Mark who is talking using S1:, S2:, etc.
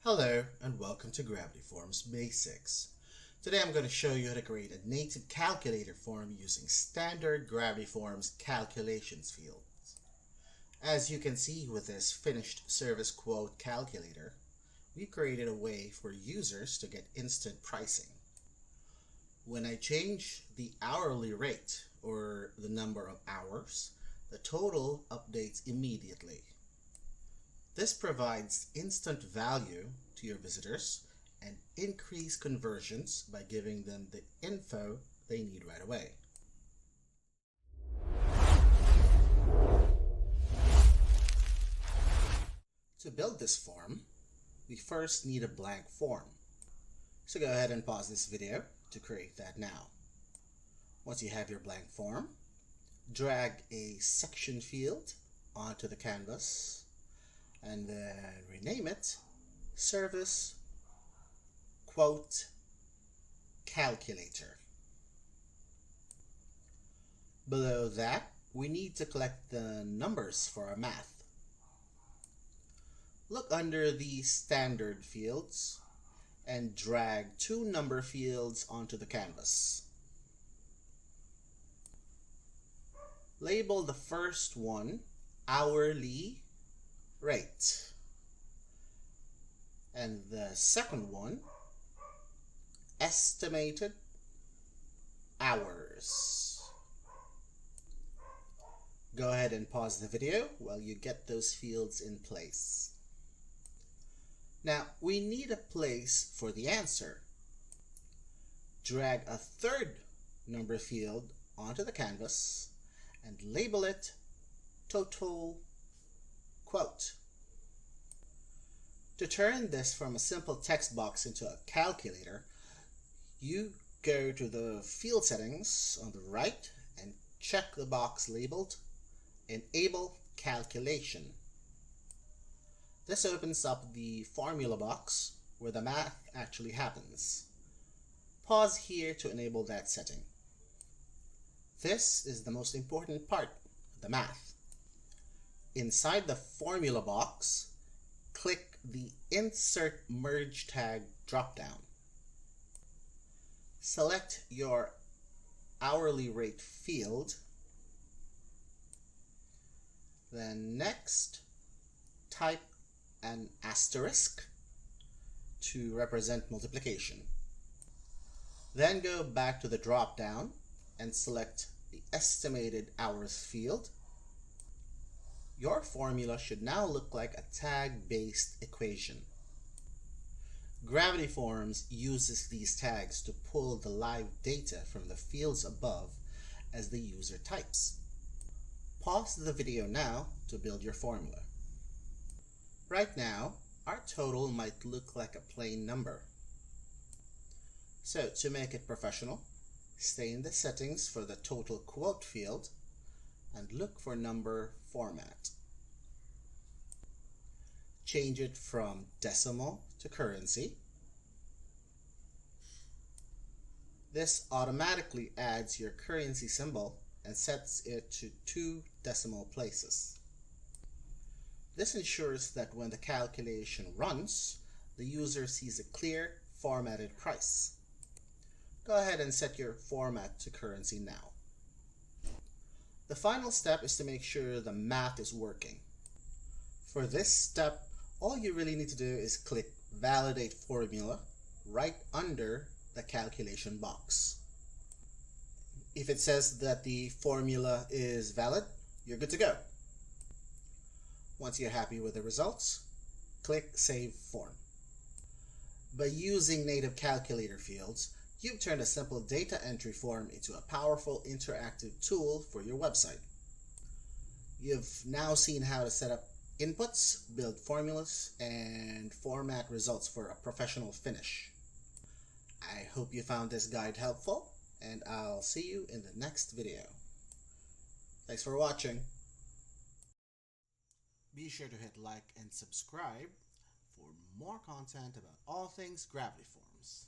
S1: Hello and welcome to Gravity Forms Basics. Today I'm going to show you how to create a native calculator form using standard Gravity Forms calculations fields. As you can see with this finished service quote calculator, we created a way for users to get instant pricing. When I change the hourly rate or the number of hours, the total updates immediately. This provides instant value to your visitors and increase conversions by giving them the info they need right away. To build this form, we first need a blank form. So go ahead and pause this video to create that now. Once you have your blank form, drag a section field onto the canvas and then rename it Service Quote Calculator. Below that, we need to collect the numbers for our math. Look under the standard fields and drag two number fields onto the canvas. Label the first one hourly rate and the second one estimated hours. Go ahead and pause the video while you get those fields in place. Now we need a place for the answer. Drag a third number field onto the canvas and label it total quote. To turn this from a simple text box into a calculator, you go to the field settings on the right and check the box labeled Enable Calculation. This opens up the formula box where the math actually happens. Pause here to enable that setting. This is the most important part, the math. Inside the formula box, click the Insert Merge Tag dropdown. Select your hourly rate field. Then next, type an asterisk to represent multiplication. Then go back to the dropdown and select the estimated hours field. Your formula should now look like a tag-based equation. Gravity Forms uses these tags to pull the live data from the fields above as the user types. Pause the video now to build your formula. Right now, our total might look like a plain number. So to make it professional, stay in the settings for the total quote field and look for number format. Change it from decimal to currency. This automatically adds your currency symbol and sets it to 2 decimal places. This ensures that when the calculation runs, the user sees a clear formatted price. Go ahead and set your format to currency now. The final step is to make sure the math is working. For this step, all you really need to do is click Validate Formula right under the calculation box. If it says that the formula is valid, you're good to go. Once you're happy with the results, click Save Form. By using native calculator fields, you've turned a simple data entry form into a powerful interactive tool for your website. You've now seen how to set up inputs, build formulas, and format results for a professional finish. I hope you found this guide helpful, and I'll see you in the next video. Thanks for watching. Be sure to hit like and subscribe for more content about all things Gravity Forms.